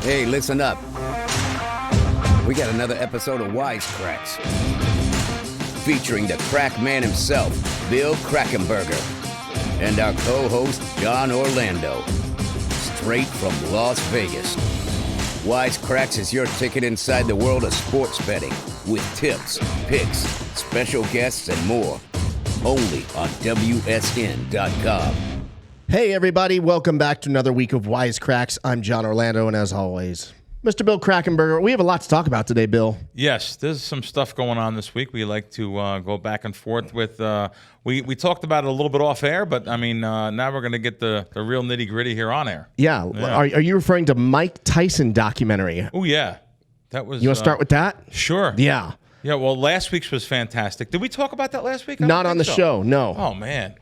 Hey, listen up. We got another episode of Wise Kracks, featuring the crack man himself, Bill Krackenberger, and our co-host, John Orlando, straight from Las Vegas. Wise Kracks is your ticket inside the world of sports betting, with tips, picks, special guests, and more. Only on WSN.com. Hey, everybody. Welcome back to another week of Wise Kracks. I'm John Orlando, and as always, Mr. Bill Krackenberger. We have a lot to talk about today, Bill. Yes, there's some stuff going on this week. We like to go back and forth with. We talked about it a little bit off air, but I mean, now we're going to get the real nitty gritty here on air. Yeah. Are you referring to Mike Tyson documentary? Oh yeah, that was. You want to start with that? Sure. Yeah. Yeah. Well, last week's was fantastic. Did we talk about that last week? Not on the show. No. Oh man.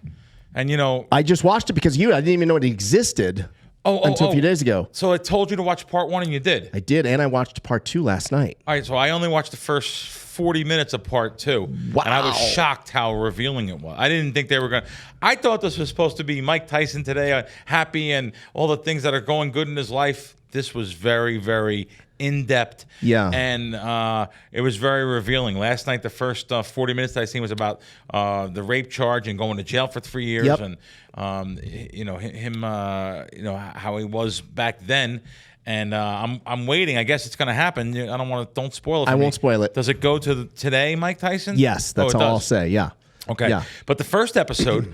And you know, I just watched it because I didn't even know it existed until a few days ago. So I told you to watch part 1 and you did. I did, and I watched part 2 last night. All right, so I only watched the first 40 minutes of part 2. Wow. And I was shocked how revealing it was. I didn't think they were going to. I thought this was supposed to be Mike Tyson today, happy and all the things that are going good in his life. This was very, very in-depth. Yeah. And it was very revealing. Last night, the first 40 minutes that I seen was about the rape charge and going to jail for 3 years. Yep. And, him, how he was back then. And I'm waiting. I guess it's going to happen. I don't spoil it for me. I won't spoil it. Does it go to today, Mike Tyson? Yes, that's all I'll say. Yeah. Okay. Yeah. But the first episode,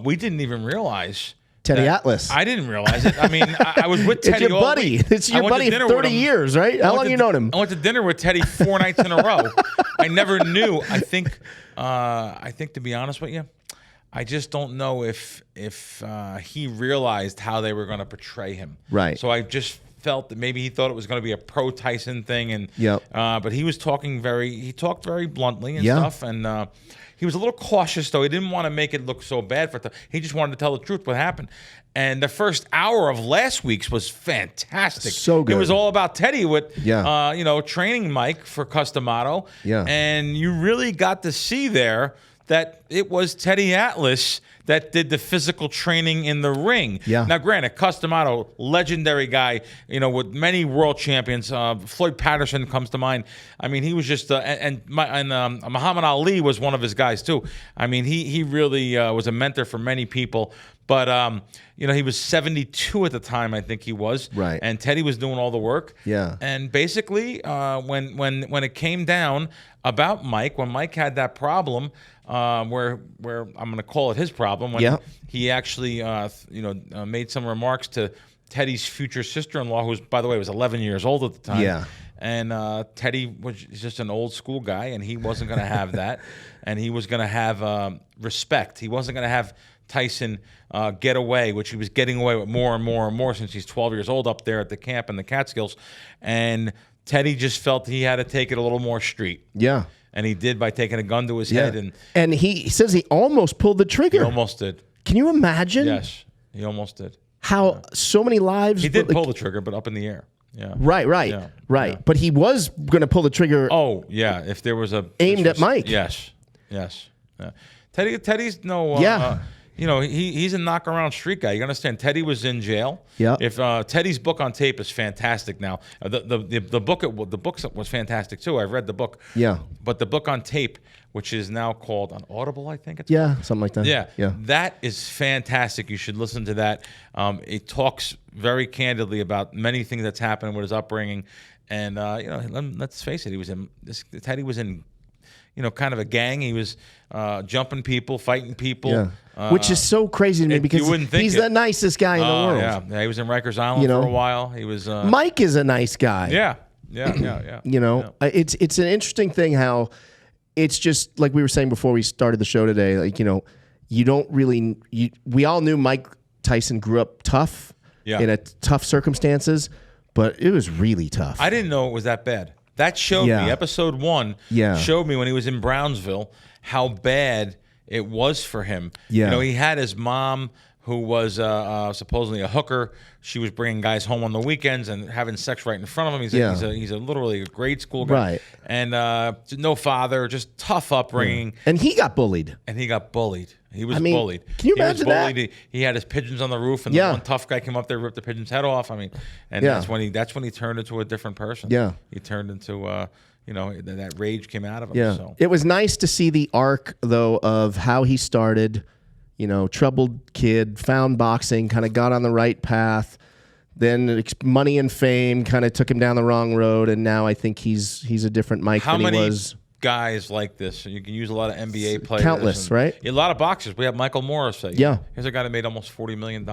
we didn't even realize. Teddy Atlas. I didn't realize it. I mean, I was with Teddy. It's your buddy. It's your buddy of 30 years, right? How long you known him? I went to dinner with Teddy 4 nights in a row. I never knew. I think to be honest with you, I just don't know if he realized how they were going to portray him. Right. So I just felt that maybe he thought it was going to be a pro Tyson thing, and yep. But he was talking he talked very bluntly and stuff, and he was a little cautious though. He didn't want to make it look so bad he just wanted to tell the truth what happened. And the first hour of last week's was fantastic. So good. It was all about Teddy with training Mike for Customato. Yeah. And you really got to see there that it was Teddy Atlas that did the physical training in the ring. Yeah. Now, granted, Customato, legendary guy, with many world champions. Floyd Patterson comes to mind. I mean, he was just Muhammad Ali was one of his guys too. I mean, he really was a mentor for many people. But he was 72 at the time, I think he was. Right. And Teddy was doing all the work. Yeah. And basically, when it came down about Mike, when Mike had that problem, where I'm going to call it his problem, when he actually made some remarks to Teddy's future sister-in-law, who was, by the way, was 11 years old at the time. Yeah. And Teddy was just an old school guy, and he wasn't going to have that. And he was going to have respect. He wasn't going to have Tyson get away, which he was getting away with more and more and more since he's 12 years old up there at the camp in the Catskills. And Teddy just felt he had to take it a little more street. Yeah. And he did by taking a gun to his head. And he says he almost pulled the trigger. He almost did. Can you imagine? Yes, he almost did. How so many lives... He did pull the trigger, but up in the air. Yeah. Right. Yeah. But he was going to pull the trigger... Oh, yeah. If there was aimed at Mike. Yes. Yeah. Teddy's no... he's a knock-around street guy. You understand? Teddy was in jail. Yeah. If Teddy's book on tape is fantastic now. The book was fantastic too. I read the book. Yeah. But the book on tape, which is now called on Audible, I think it's called. Something like that. Yeah. That is fantastic. You should listen to that. It talks very candidly about many things that's happened with his upbringing, and let's face it, Teddy was in kind of a gang. He was jumping people, fighting people. Yeah. Which is so crazy to me because he's the nicest guy in the world. Yeah, he was in Rikers Island for a while. He was. Mike is a nice guy. Yeah. It's an interesting thing how it's just like we were saying before we started the show today. Like you don't really. We all knew Mike Tyson grew up tough in a tough circumstances, but it was really tough. I didn't know it was that bad. That showed me, episode 1 showed me when he was in Brownsville how bad it was for him. Yeah. He had his mom who was supposedly a hooker. She was bringing guys home on the weekends and having sex right in front of him. He's literally a grade school guy. Right. And no father, just tough upbringing. And he got bullied. He was bullied. Can you imagine that? He had his pigeons on the roof, and the one tough guy came up there, ripped the pigeon's head off. That's when he turned into a different person. Yeah. He turned into that rage came out of him. Yeah. So. It was nice to see the arc, though, of how he started. Troubled kid, found boxing, kind of got on the right path. Then money and fame kind of took him down the wrong road, and now I think he's a different Mike than he was. How many guys like this? You can use a lot of NBA players. Countless, right? A lot of boxers. We have Michael Morris. Here's a guy that made almost $40 million.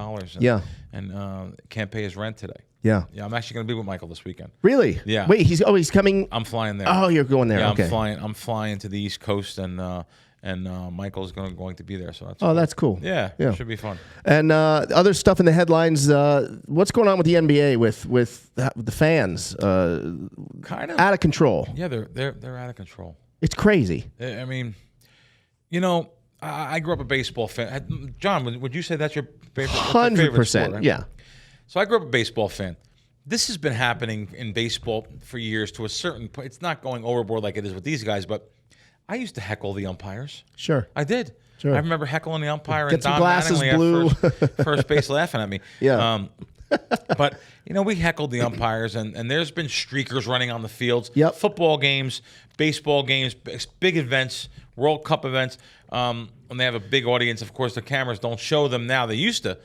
And can't pay his rent today. Yeah. Yeah, I'm actually going to be with Michael this weekend. Really? Yeah. Wait, he's coming. I'm flying there. Oh, you're going there. Yeah, okay. I'm flying to the East Coast, and Michael's going to be there. So that's that's cool. Yeah, it should be fun. And other stuff in the headlines. What's going on with the NBA with the fans? Kind of out of control. Yeah, they're out of control. It's crazy. I mean, I grew up a baseball fan. John, would you say that's your favorite? 100%. Right? Yeah. So I grew up a baseball fan. This has been happening in baseball for years to a certain point. It's not going overboard like it is with these guys, but I used to heckle the umpires. Sure. I did. Sure. I remember heckling the umpire Get and Don glasses Mattingly blue. at first base laughing at me. Yeah. But, we heckled the umpires, and there's been streakers running on the fields. Yep. Football games, baseball games, big events, World Cup events. When they have a big audience, of course, the cameras don't show them now. They used to.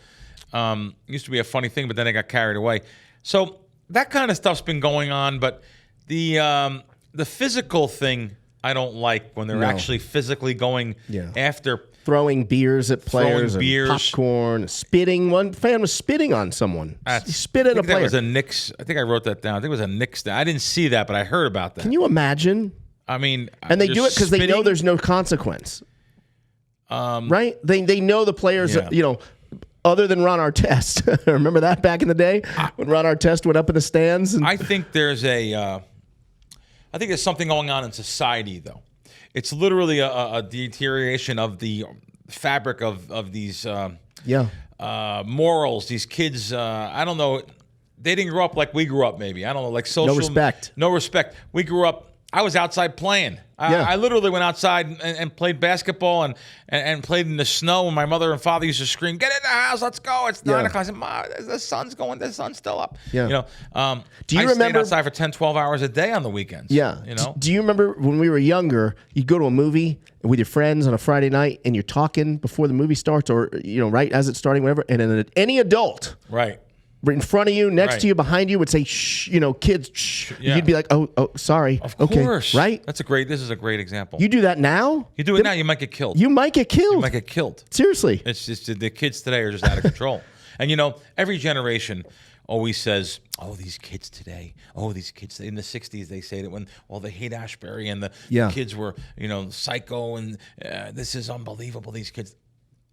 Used to be a funny thing, but then they got carried away. So that kind of stuff's been going on, but the physical thing I don't like when they're actually physically going after. Throwing beers at players, beers. Popcorn, spitting. One fan was spitting on someone. He spit at a player. That was a Knicks. I think I wrote that down. I think it was a Knicks. I didn't see that, but I heard about that. Can you imagine? I mean, and they do it because they know there's no consequence. Right? They know the players. Other than Ron Artest. Remember that back in the day when Ron Artest went up in the stands? I think there's something going on in society, though. It's literally a deterioration of the fabric of these morals. These kids, I don't know, they didn't grow up like we grew up, maybe. I don't know, like social... No respect. We grew up... I was outside playing. I literally went outside and played basketball and played in the snow. And my mother and father used to scream, "Get in the house, let's go! It's 9 o'clock." I said, "Mom, the sun's going. The sun's still up." Yeah. Do you remember outside for 10, 12 hours a day on the weekends? Yeah. Do you remember when we were younger? You'd go to a movie with your friends on a Friday night, and you're talking before the movie starts, or right as it's starting, whatever. And then any adult, right in front of you, next to you, behind you, would say, "Shh," kids, shh. Yeah. You'd be like, "Oh, sorry." Of course. Right? This is a great example. You do that now? You do it now, you might get killed. You might get killed. Seriously. It's just the kids today are just out of control. And every generation always says, "Oh, these kids today. Oh, these kids." In the 60s, they say that when, they hate Ashbury and the kids were, psycho and this is unbelievable, these kids.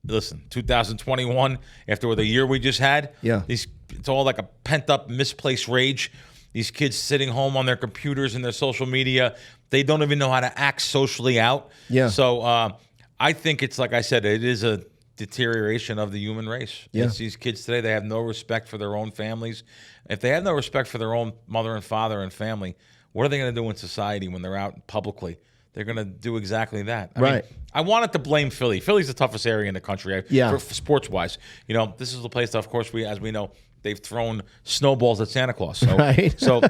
Listen, 2021, after the year we just had, it's all like a pent-up, misplaced rage. These kids sitting home on their computers and their social media, they don't even know how to act socially out. Yeah. So I think it's, like I said, it is a deterioration of the human race. Yeah. It's these kids today, they have no respect for their own families. If they have no respect for their own mother and father and family, what are they going to do in society when they're out publicly? They're going to do exactly that. I mean, I wanted to blame Philly. Philly's the toughest area in the country for sports-wise. This is the place that, of course, as we know, they've thrown snowballs at Santa Claus. So, so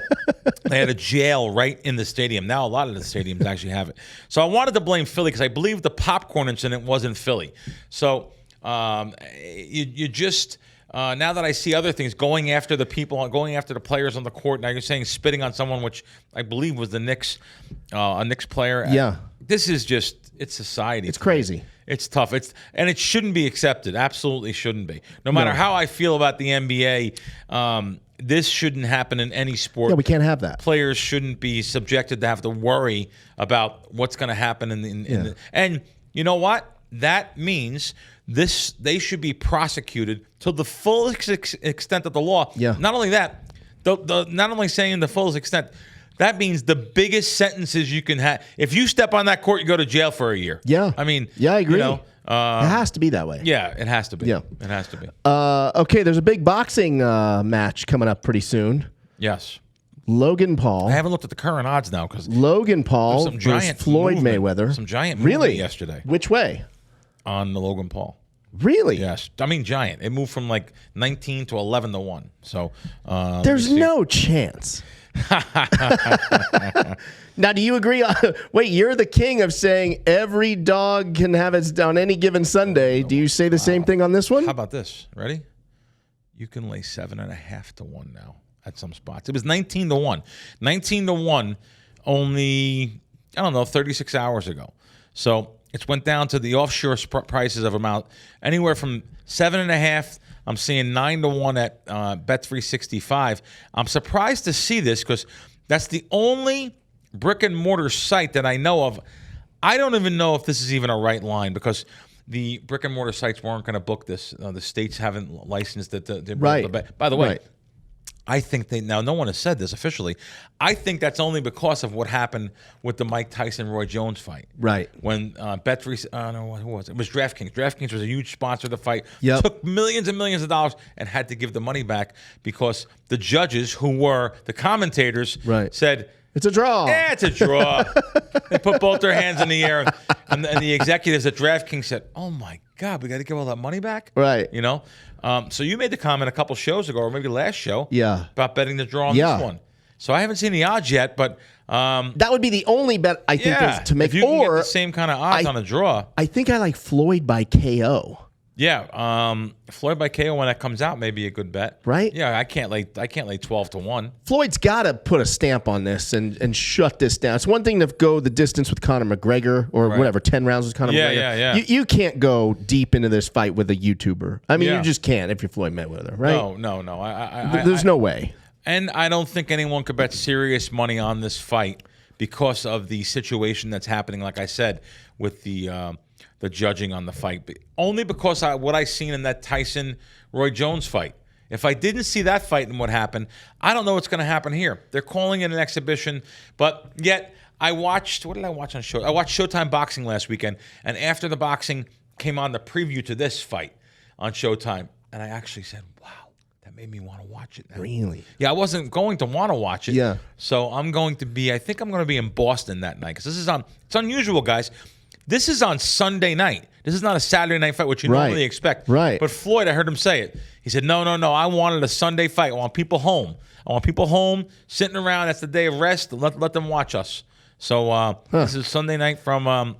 they had a jail right in the stadium. Now a lot of the stadiums actually have it. So I wanted to blame Philly because I believe the popcorn incident was in Philly. So you just... now that I see other things, going after the people, going after the players on the court, now you're saying spitting on someone, which I believe was the Knicks, a Knicks player. Yeah. This is just, it's society. It's crazy. It's tough. And it shouldn't be accepted. Absolutely shouldn't be. No matter how I feel about the NBA, this shouldn't happen in any sport. Yeah, we can't have that. Players shouldn't be subjected to have to worry about what's going to happen and you know what? That means they should be prosecuted to the fullest extent of the law. Yeah. Not only that, not only saying the fullest extent, that means the biggest sentences you can have. If you step on that court, you go to jail for a year. Yeah. I mean, yeah, I agree. You know, it has to be that way. Yeah, it has to be. Yeah. It has to be. Okay, there's a big boxing match coming up pretty soon. Yes. Logan Paul. I haven't looked at the current odds now because Logan Paul versus Floyd Mayweather. Some giant movement yesterday. Which way? On the Logan Paul. Really? Yes. I mean, giant. It moved from like 19 to 11 to 1. So there's no chance. Now, do you agree? Wait, you're the king of saying every dog can have its on any given Sunday. Do you say the same thing on this one? How about this? Ready? You can lay 7.5 to 1 now at some spots. It was 19 to 1. 19 to 1 only, 36 hours ago. So it's went down to the offshore prices of about anywhere from 7.5. I'm seeing 9 to 1 at Bet365. I'm surprised to see this because that's the only brick and mortar site that I know of. I don't even know if this is even a right line because the brick and mortar sites weren't going to book this. The states haven't licensed it to right. By the way, I think no one has said this officially. I think that's only because of what happened with the Mike Tyson-Roy Jones fight. Right. When who was it? It was DraftKings. DraftKings was a huge sponsor of the fight. Yep. Took millions and millions of dollars and had to give the money back because the judges, who were the commentators, said, it's a draw. Yeah, it's a draw. They put both their hands in the air. And the executives at DraftKings said, oh, my God, we got to give all that money back? Right. You know? So you made the comment a couple shows ago, or maybe last show, about betting the draw on this one. So I haven't seen the odds yet, but that would be the only bet I think there's to make. If you can get the same kind of odds on a draw. I think I like Floyd by KO. Yeah, Floyd by KO when that comes out may be a good bet, right? Yeah, I can't lay 12 to 1. Floyd's got to put a stamp on this and shut this down. It's one thing to go the distance with Conor McGregor or whatever, 10 rounds with Conor McGregor. Yeah. You can't go deep into this fight with a YouTuber. I mean, you just can't if you're Floyd Mayweather, right? No. There's no way. And I don't think anyone could bet serious money on this fight because of the situation that's happening. Like I said, with the judging on the fight, but only because what I seen in that Tyson-Roy Jones fight. If I didn't see that fight and what happened, I don't know what's going to happen here. They're calling it an exhibition, but yet I watched, what did I watch on show? I watched Showtime Boxing last weekend, and after the boxing came on the preview to this fight on Showtime, and I actually said, wow, that made me want to watch it now. Really? Yeah, I wasn't going to want to watch it. Yeah. So I think I'm going to be in Boston that night, because it's unusual, guys. This is on Sunday night. This is not a Saturday night fight, which you normally expect. Right. But Floyd, I heard him say it. He said, no. I wanted a Sunday fight. I want people home. Sitting around. That's the day of rest. Let them watch us. So this is Sunday night from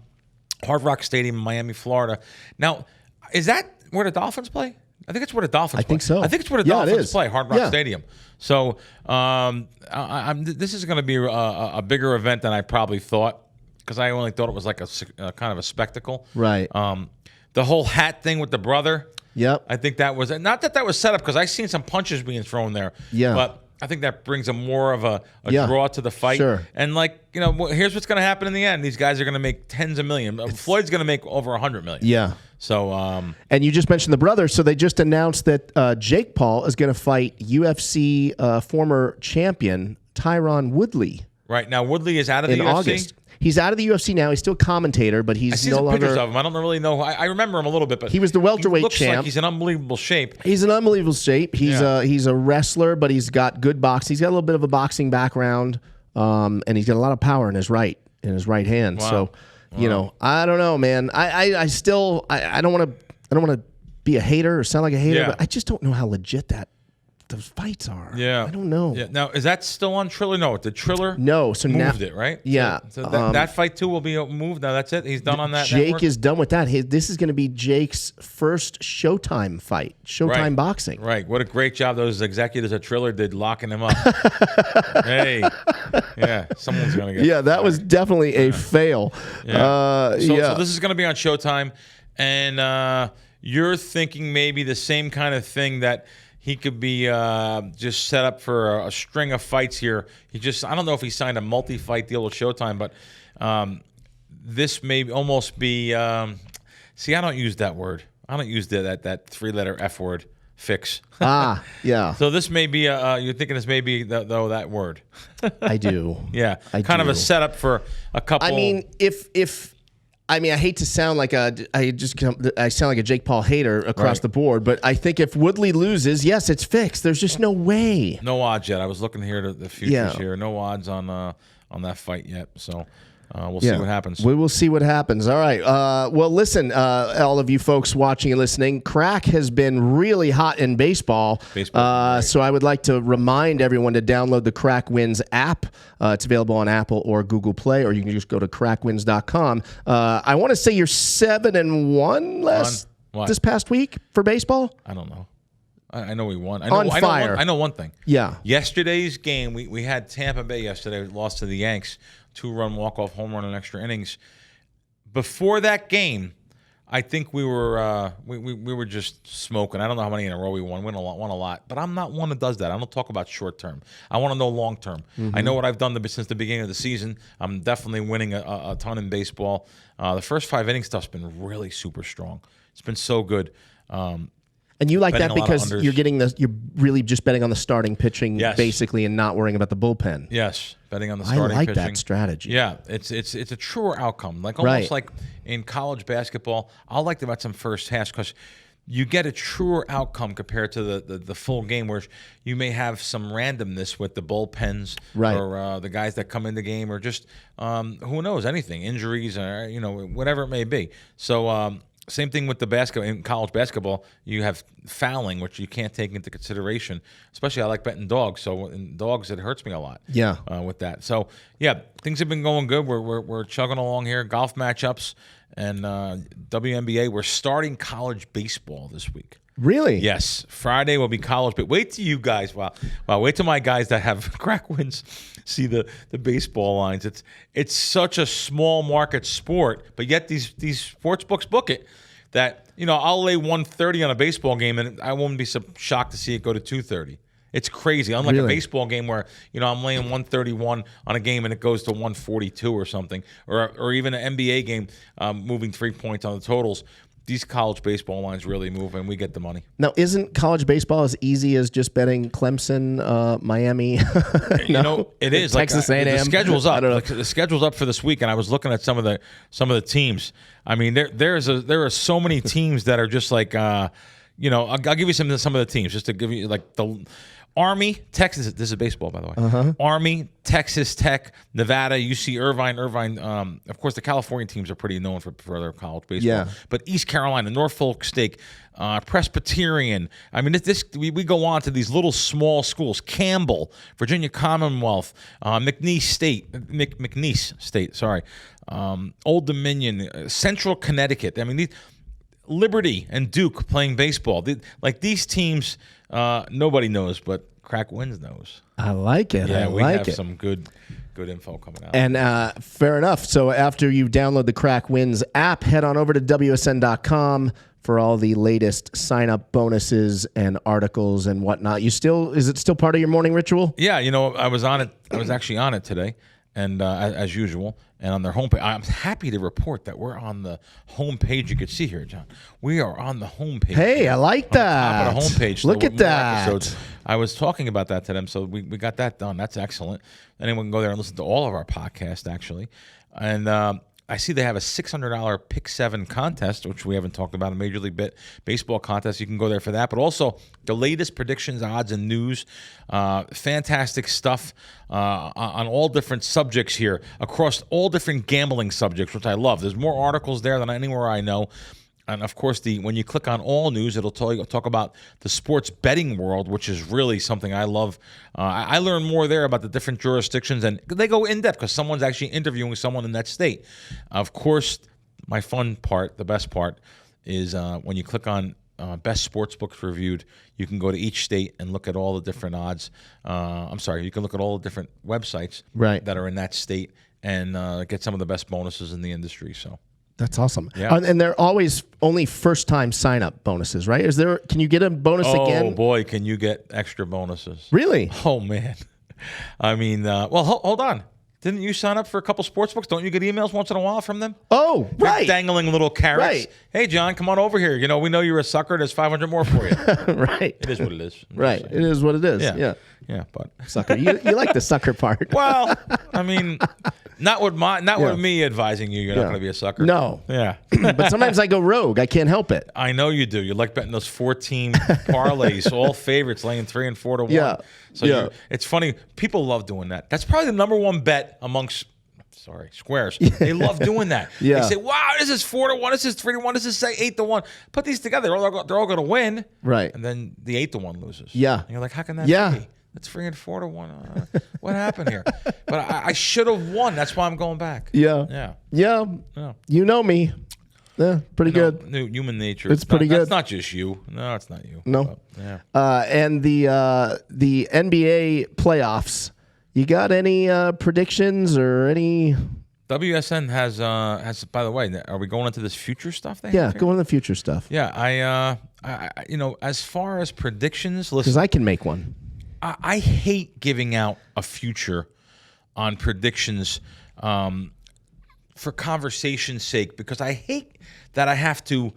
Hard Rock Stadium in Miami, Florida. Now, is that where the Dolphins play? I think it's where the Dolphins play. I think so. I think it's where the Dolphins play, Hard Rock Stadium. So this is going to be a bigger event than I probably thought, because I only thought it was like a kind of a spectacle. Right. The whole hat thing with the brother. Yep. I think that was not that was set up, because I seen some punches being thrown there. Yeah. But I think that brings a more of a draw to the fight. Sure. And here's what's going to happen in the end. These guys are going to make tens of millions. Floyd's going to make over 100 million. Yeah. So. And you just mentioned the brother. So they just announced that Jake Paul is going to fight UFC former champion Tyron Woodley. Right now, Woodley is out of the UFC. August. He's out of the UFC now. He's still commentator, but he's no longer. Pictures of him. I don't really know. I remember him a little bit, but he was the welterweight looks champ. Like he's in unbelievable shape. He's in unbelievable shape. He's a wrestler, but he's got good boxing. He's got a little bit of a boxing background, and he's got a lot of power in his right hand. Wow. So, I don't know, man. I still don't want to be a hater or sound like a hater, but I just don't know how legit those fights are. Yeah. I don't know. Yeah. Now, is that still on Triller? No, the Triller moved it, right? Yeah. So that fight, too, will be moved. Now, that's it? He's done on that Jake network? is done with that. This is going to be Jake's first Showtime fight, Showtime Boxing. Right. What a great job those executives at Triller did locking him up. Hey. Yeah, someone's going to get Yeah, that fired. was definitely a fail. Yeah. So this is going to be on Showtime, and you're thinking maybe the same kind of thing, that he could be just set up for a string of fights here. I don't know if he signed a multi-fight deal with Showtime, but this may almost be, see, I don't use that word. I don't use that three-letter F word, fix. Yeah. So this may be you're thinking this may be though that word. I do. Yeah, I kind do. of a setup for a couple. I mean, I hate to sound like I sound like a Jake Paul hater across the board, but I think if Woodley loses, yes, it's fixed. There's just no way. No odds yet. I was looking here to the futures here. No odds on that fight yet. So. We'll see what happens. We will see what happens. All right. Well, listen, all of you folks watching and listening, crack has been really hot in baseball. So I would like to remind everyone to download the Crack Wins app. It's available on Apple or Google Play, or you can just go to crackwins.com. I want to say you're 7-1 this past week for baseball. I don't know. I know we won. I know one thing. Yeah. Yesterday's game, we had Tampa Bay yesterday, lost to the Yanks. 2-run walk-off home run in extra innings. Before that game, I think we were just smoking. I don't know how many in a row we won. We won a lot. But I'm not one that does that. I don't talk about short term. I want to know long term. Mm-hmm. I know what I've done since the beginning of the season. I'm definitely winning a ton in baseball. The first 5 inning stuff's been really super strong. It's been so good. And you like that because you're really just betting on the starting pitching basically, and not worrying about the bullpen. Yes, betting on the starting pitching. I like that strategy. Yeah, it's a truer outcome. Like almost like in college basketball, I like to bet some first halves because you get a truer outcome compared to the full game, where you may have some randomness with the bullpens or the guys that come in the game, or just who knows, anything, injuries, or whatever it may be. So. Same thing with the in college basketball. You have fouling, which you can't take into consideration. Especially, I like betting dogs. So in dogs, it hurts me a lot. Yeah. With that. So yeah, things have been going good. We're chugging along here. Golf matchups and WNBA. We're starting college baseball this week. Really? Yes. Friday will be college. But wait till you guys. Wow. Wait till my guys that have crack wins see the baseball lines. It's such a small market sport, but yet these sports books book it. That I'll lay 130 on a baseball game, and I won't be so shocked to see it go to 230. It's crazy. Unlike a baseball game where I'm laying 131 on a game and it goes to 142 or something, or even an NBA game moving 3 points on the totals. These college baseball lines really move, and we get the money. Now, isn't college baseball as easy as just betting Clemson, Miami? It is. Texas A&M. The schedule's up. The schedule's up for this week, and I was looking at some of the teams. I mean, there are so many teams that are just like, I'll give you some of the teams just to give you like the Army, Texas. This is baseball, by the way. Uh-huh. Army, Texas Tech, Nevada, UC Irvine. Of course, the California teams are pretty known for their college baseball. Yeah. But East Carolina, Norfolk State, Presbyterian. I mean, we go on to these little small schools. Campbell, Virginia Commonwealth, McNeese State. Sorry, Old Dominion, Central Connecticut. I mean, Liberty and Duke playing baseball. These teams, nobody knows, but Crack Wins knows. I like it. Yeah, we have some good info coming out. And fair enough. So after you download the Crack Wins app, head on over to WSN.com for all the latest sign-up bonuses and articles and whatnot. Is it still part of your morning ritual? Yeah, I was on it. I was actually on it today, and as usual. And on their homepage, I'm happy to report that we're on the homepage. You can see here, John. We are on the homepage. Hey, I like that. On the top of the homepage. Look at that. Episodes. I was talking about that to them, so we got that done. That's excellent. Anyone can go there and listen to all of our podcasts, actually. And I see they have a $600 Pick 7 contest, which we haven't talked about, a Major League Baseball contest. You can go there for that. But also the latest predictions, odds, and news. Fantastic stuff on all different subjects here, across all different gambling subjects, which I love. There's more articles there than anywhere I know. And, of course, when you click on all news, it'll talk about the sports betting world, which is really something I love. I learn more there about the different jurisdictions, and they go in-depth because someone's actually interviewing someone in that state. Of course, my fun part, the best part, is when you click on best sports books reviewed, you can go to each state and look at all the different odds. You can look at all the different websites that are in that state and get some of the best bonuses in the industry. So. That's awesome. Yeah. And they're always only first-time sign-up bonuses, right? Can you get a bonus again? Oh, boy, can you get extra bonuses. Really? Oh, man. I mean, hold on. Didn't you sign up for a couple sports books? Don't you get emails once in a while from them? Oh, right. They're dangling little carrots. Right. hey, John, come on over here. You know, we know you're a sucker. There's 500 more for you. Right. It is what it is. Right. It is what it is. Yeah. Yeah, but sucker. You like the sucker part. Well, I mean, not with me advising you. You're not going to be a sucker. No. Yeah. But sometimes I go rogue. I can't help it. I know you do. You like betting those 14 parlays, all favorites, laying 3 and 4 to 1. Yeah. So it's funny. People love doing that. That's probably the number one bet amongst squares. They love doing that. Yeah. They say, wow, this is 4 to 1. This is 3 to 1. This is say 8 to 1. Put these together. They're all going to win. Right. And then the 8 to 1 loses. Yeah. And you're like, how can that be? That's 3 and 4 to 1. What happened here? But I should have won. That's why I'm going back. Yeah. You know me. Yeah, pretty good. Human nature. It's pretty good. That's not just you. No, it's not you. No. But, yeah. And the NBA playoffs. You got any predictions or any? WSN has. By the way, are we going into this future stuff? Yeah, go into the future stuff. Yeah, I as far as predictions, listen, because I can make one. I hate giving out a future on predictions for conversation's sake, because I hate that I have to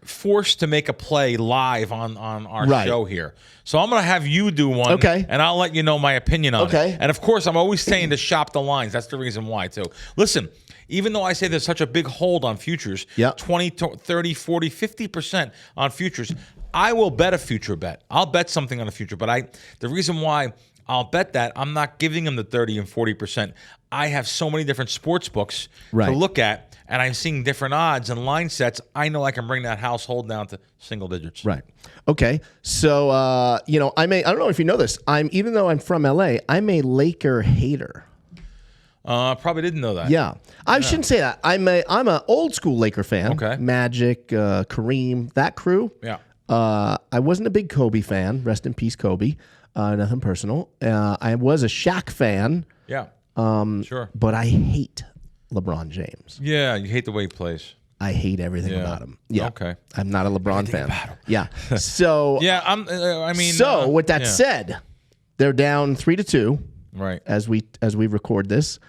force to make a play live on our show here. So I'm going to have you do one, and I'll let you know my opinion on it. And of course, I'm always saying to shop the lines. That's the reason why, too. Listen, even though I say there's such a big hold on futures, 20, 30, 40, 50% on futures, I will bet a future bet. I'll bet something on a future, but the reason why I'll bet that, I'm not giving them the 30 and 40%. I have so many different sports books to look at, and I'm seeing different odds and line sets. I know I can bring that household down to single digits. Right. Okay. So, I don't know if you know this. Even though I'm from LA, I'm a Laker hater. Probably didn't know that. Yeah. I shouldn't say that. I'm an old school Laker fan. Okay. Magic, Kareem, that crew. Yeah. I wasn't a big Kobe fan. Rest in peace, Kobe. Nothing personal. I was a Shaq fan. Yeah. Sure. But I hate LeBron James. Yeah, you hate the way he plays. I hate everything about him. Yeah. Okay. I'm not a LeBron fan. Yeah. So. Yeah. So with that said, they're down 3-2. Right. As we record this,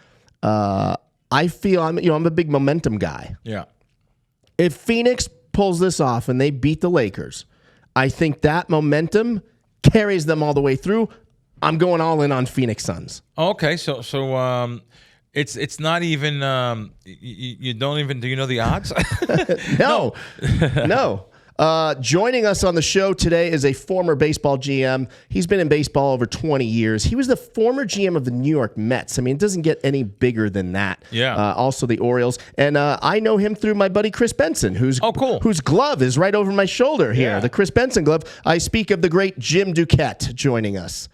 I feel I'm a big momentum guy. Yeah. If Phoenix pulls this off and they beat the Lakers, I think that momentum carries them all the way through. I'm going all in on Phoenix Suns. Okay, so it's not even you don't even, do you know the odds? No. Joining us on the show today is a former baseball GM. He's been in baseball over 20 years. He was the former GM of the New York Mets. I mean, it doesn't get any bigger than that. Yeah. Also the Orioles. And I know him through my buddy Chris Benson, whose glove is right over my shoulder here. Yeah. The Chris Benson glove. I speak of the great Jim Duquette joining us.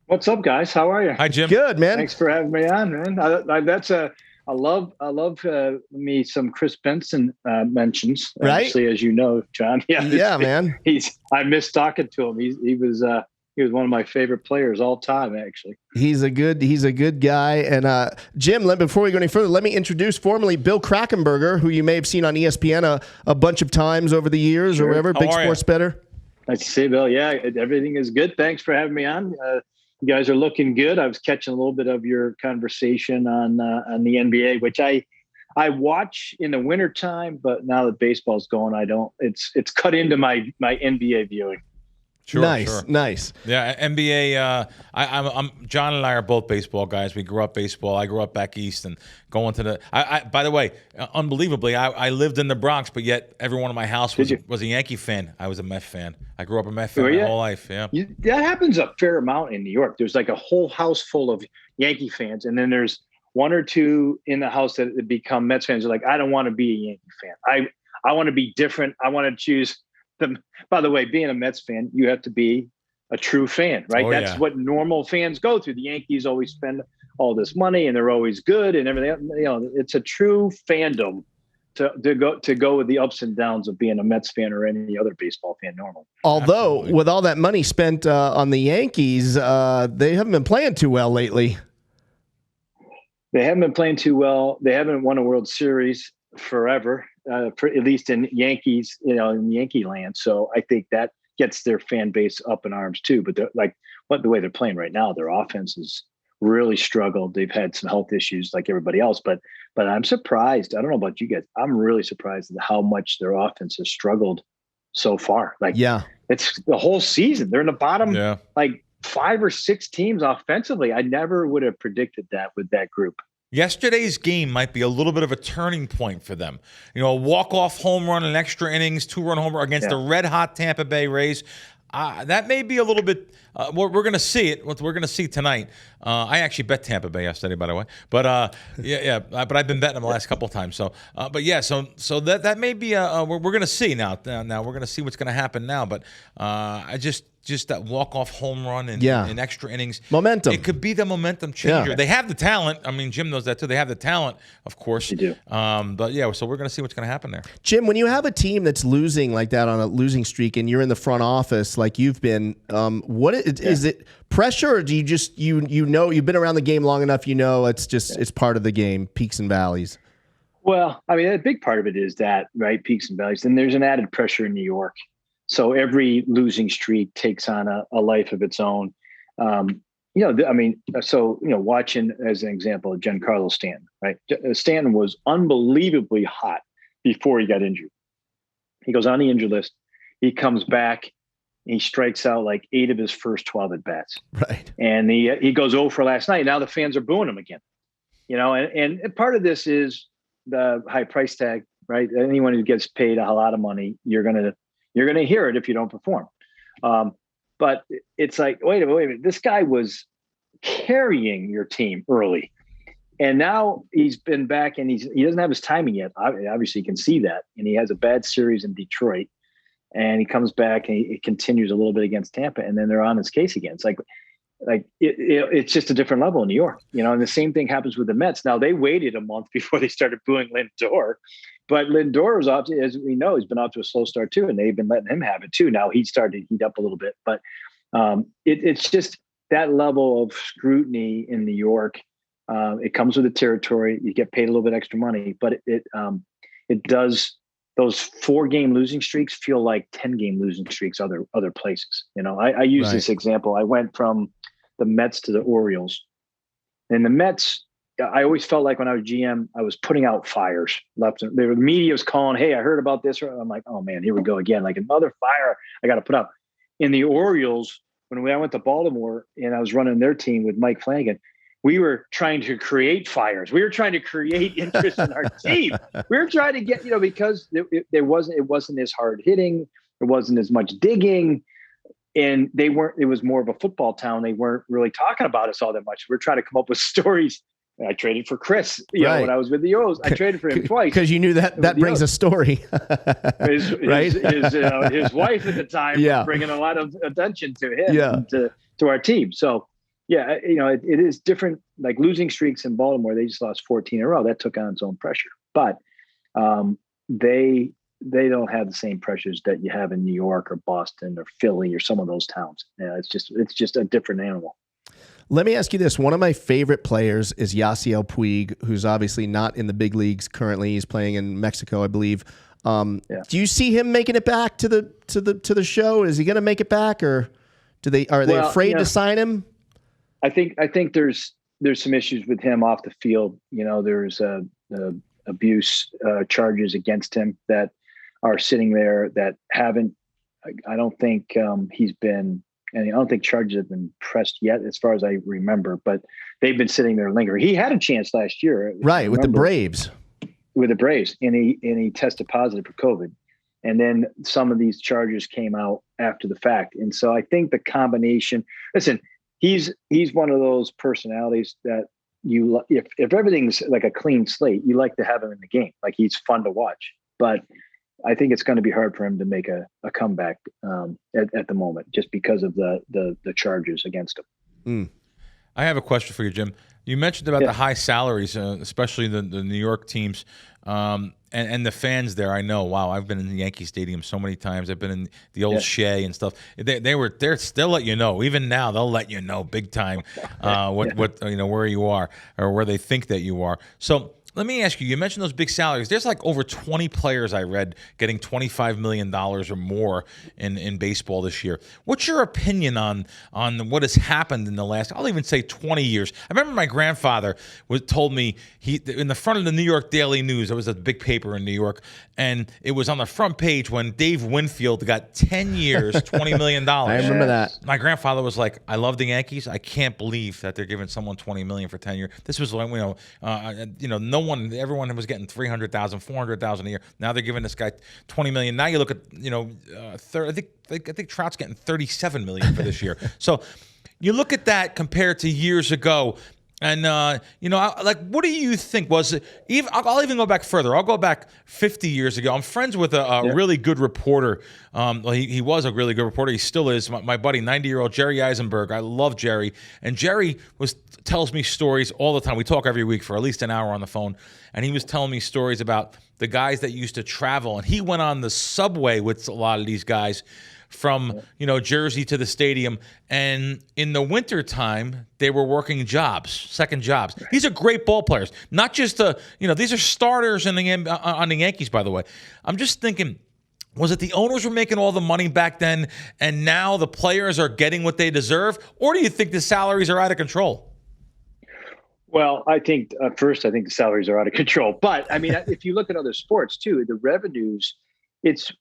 What's up, guys? How are you? Hi, Jim. Good, man. Thanks for having me on, man. I love me some Chris Benson mentions. Right. Actually, as you know, John. Yeah, man. I miss talking to him. He was one of my favorite players all time. Actually, he's a good guy. And Jim, before we go any further, let me introduce formally Bill Krackenberger, who you may have seen on ESPN a bunch of times over the years or whatever. Big Sports Better. Nice to see you, Bill. Yeah, everything is good. Thanks for having me on. You guys are looking good. I was catching a little bit of your conversation on the NBA, which I watch in the wintertime, but now that baseball's going, I don't. It's cut into my NBA viewing. Sure, nice. Yeah, NBA. I'm Jon and I are both baseball guys. We grew up baseball. I grew up back east, and going to the. By the way, unbelievably, I lived in the Bronx, but yet everyone in my house was a Yankee fan. I was a Met fan. I grew up a Met fan my whole life. Yeah, that happens a fair amount in New York. There's like a whole house full of Yankee fans, and then there's one or two in the house that become Mets fans. They're like, I don't want to be a Yankee fan. I want to be different. I want to choose. By the way, being a Mets fan, you have to be a true fan, right? That's what normal fans go through. The Yankees always spend all this money, and they're always good, and everything. It's a true fandom to go with the ups and downs of being a Mets fan or any other baseball fan. Normal. Although, with all that money spent on the Yankees, they haven't been playing too well lately. They haven't been playing too well. They haven't won a World Series forever. At least in Yankees, in Yankee land. So I think that gets their fan base up in arms too. But the way they're playing right now, their offense has really struggled. They've had some health issues like everybody else, but But I'm surprised. I don't know about you guys. I'm really surprised at how much their offense has struggled so far. Like, it's the whole season. They're in the bottom, like 5 or 6 teams offensively. I never would have predicted that with that group. Yesterday's game might be a little bit of a turning point for them. You know, a walk-off home run in extra innings, 2-run home run against the red-hot Tampa Bay Rays. That may be a little bit we're going to see it. What we're going to see tonight. I actually bet Tampa Bay yesterday, by the way. But but I've been betting them the last couple of times. So, so that may be we're going to see now. Now we're going to see what's going to happen now. But I just that walk-off home run in extra innings. Momentum. It could be the momentum changer. They have the talent. I mean, Jim knows that too. They have the talent, of course. They do. But so we're going to see what's going to happen there. Jim, when you have a team that's losing like that on a losing streak and you're in the front office like you've been, is it pressure, or do you just you know you've been around the game long enough, it's part of the game, peaks and valleys? Well, I mean, a big part of it is that, right, peaks and valleys. Then there's an added pressure in New York. So every losing streak takes on a life of its own. Watching as an example, Giancarlo Stanton, right? Stanton was unbelievably hot before he got injured. He goes on the injured list. He comes back. He strikes out like 8 of his first 12 at bats. Right. And he goes 0 for last night. Now the fans are booing him again. And part of this is the high price tag, right? Anyone who gets paid a lot of money, you're gonna hear it if you don't perform. But it's like, wait a minute. This guy was carrying your team early. And now he's been back and he doesn't have his timing yet. Obviously, you can see that. And he has a bad series in Detroit. And he comes back and he continues a little bit against Tampa. And then they're on his case again. It's it's just a different level in New York. And the same thing happens with the Mets. Now, they waited a month before they started booing Lindor. But Lindor was off, as we know, he's been off to a slow start too, and they've been letting him have it too. Now he started to heat up a little bit, but it's just that level of scrutiny in New York. It comes with the territory. You get paid a little bit extra money, but it does. Those 4-game losing streaks feel like 10-game losing streaks other places. I use this example. I went from the Mets to the Orioles, and the Mets. I always felt like when I was GM, I was putting out fires left. The media was calling, "Hey, I heard about this." I'm like, "Oh man, here we go again! Like another fire I got to put out." In the Orioles, when I went to Baltimore and I was running their team with Mike Flanagan, we were trying to create fires. We were trying to create interest in our team. We were trying to get, because it wasn't as hard hitting, there wasn't as much digging. And it was more of a football town. They weren't really talking about us all that much. We're trying to come up with stories. I traded for Chris, when I was with the O's. I traded for him twice. Because you knew that brings a story. His wife at the time was bringing a lot of attention to him and to our team. So, it is different. Like losing streaks in Baltimore, they just lost 14 in a row. That took on its own pressure. But they don't have the same pressures that you have in New York or Boston or Philly or some of those towns. It's just a different animal. Let me ask you this. One of my favorite players is Yasiel Puig, who's obviously not in the big leagues currently. He's playing in Mexico, I believe. Do you see him making it back to the show? Is he going to make it back, or are they afraid to sign him? I think there's some issues with him off the field. There's abuse charges against him that are sitting there that haven't. I don't think he's been. And I don't think charges have been pressed yet, as far as I remember, but they've been sitting there lingering. He had a chance last year. Right, with the Braves. With the Braves, and he tested positive for COVID. And then some of these charges came out after the fact. And so I think the combination, listen, he's one of those personalities that if everything's like a clean slate, you like to have him in the game. Like he's fun to watch. But I think it's going to be hard for him to make a comeback at the moment, just because of the charges against him. I have a question for you, Jim. You mentioned about the high salaries, especially the New York teams, and the fans there. I know. Wow, I've been in the Yankee Stadium so many times. I've been in the old Shea and stuff. They're still let you know. Even now, they'll let you know big time where you are or where they think that you are. So let me ask you, you mentioned those big salaries. There's like over 20 players I read getting $25 million or more in baseball this year. What's your opinion on what has happened in the last, I'll even say 20 years? I remember my grandfather told me, in the front of the New York Daily News, it was a big paper in New York, and it was on the front page when Dave Winfield got 10 years, $20 million. I remember that. My grandfather was like, I love the Yankees. I can't believe that they're giving someone $20 million for 10 years. This was like, everyone was getting $300,000, $400,000 a year. Now they're giving this guy $20 million. Now you look at, I think Trout's getting $37 million for this year. So you look at that compared to years ago. And, what do you think was it? I'll even go back further. I'll go back 50 years ago. I'm friends with a really good reporter. He was a really good reporter. He still is. My buddy, 90-year-old Jerry Eisenberg. I love Jerry. And Jerry tells me stories all the time. We talk every week for at least an hour on the phone. And he was telling me stories about the guys that used to travel. And he went on the subway with a lot of these guys from Jersey to the stadium, and in the wintertime they were working second jobs. These are great ball players, not just these are starters on the Yankees, by the way. I'm just thinking, was it the owners were making all the money back then and now the players are getting what they deserve, or do you think the salaries are out of control? Well, I think first, I think the salaries are out of control. But I mean, if you look at other sports too, the revenues, it's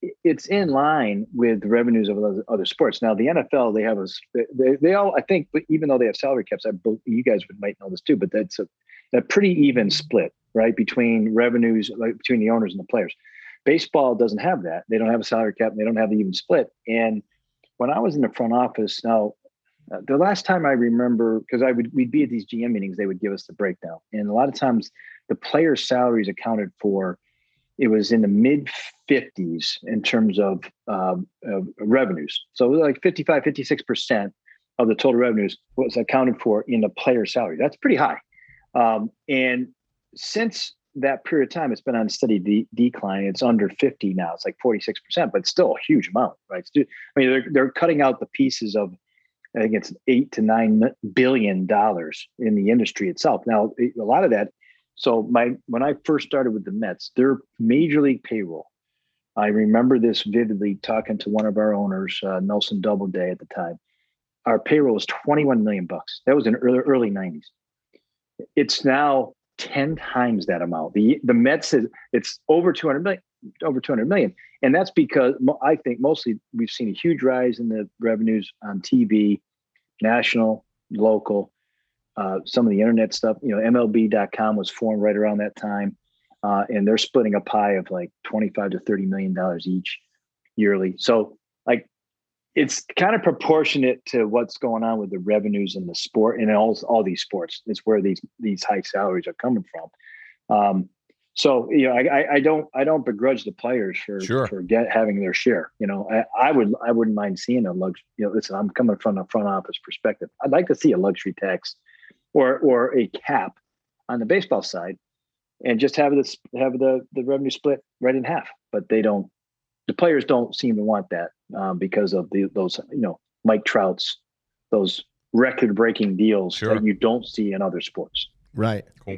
in line with the revenues of other sports. Now, the NFL, they have they all, I think, even though they have salary caps, you guys might know this too, but that's a pretty even split, right, between revenues, like between the owners and the players. Baseball doesn't have that. They don't have a salary cap. And they don't have the even split. And when I was in the front office, now the last time I remember, because we'd be at these GM meetings, they would give us the breakdown, and a lot of times the players' salaries accounted for. It was in the mid 50s in terms of revenues. So like 55, 56% of the total revenues was accounted for in the player salary. That's pretty high. And since that period of time, it's been on a steady decline. It's under 50 now. It's like 46%, but still a huge amount, right? They're cutting out the pieces of, I think it's $8 to $9 billion in the industry itself. Now, a lot of that. So when I first started with the Mets, their major league payroll, I remember this vividly talking to one of our owners, Nelson Doubleday at the time. Our payroll was $21 million. That was in early 90s. It's now 10 times that amount. The Mets it's over 200 million. And that's because I think mostly we've seen a huge rise in the revenues on TV, national, local. Some of the internet stuff, MLB.com was formed right around that time. And they're splitting a pie of like $25 to $30 million each yearly. So like, it's kind of proportionate to what's going on with the revenues in the sport and all these sports. It's where these high salaries are coming from. I don't begrudge the players for having their share. I wouldn't mind seeing a luxury. Listen, I'm coming from a front office perspective. I'd like to see a luxury tax or a cap on the baseball side, and just have the revenue split right in half. But they don't. The players don't seem to want that because of those Mike Trout's, those record-breaking deals that you don't see in other sports. Right. Cool.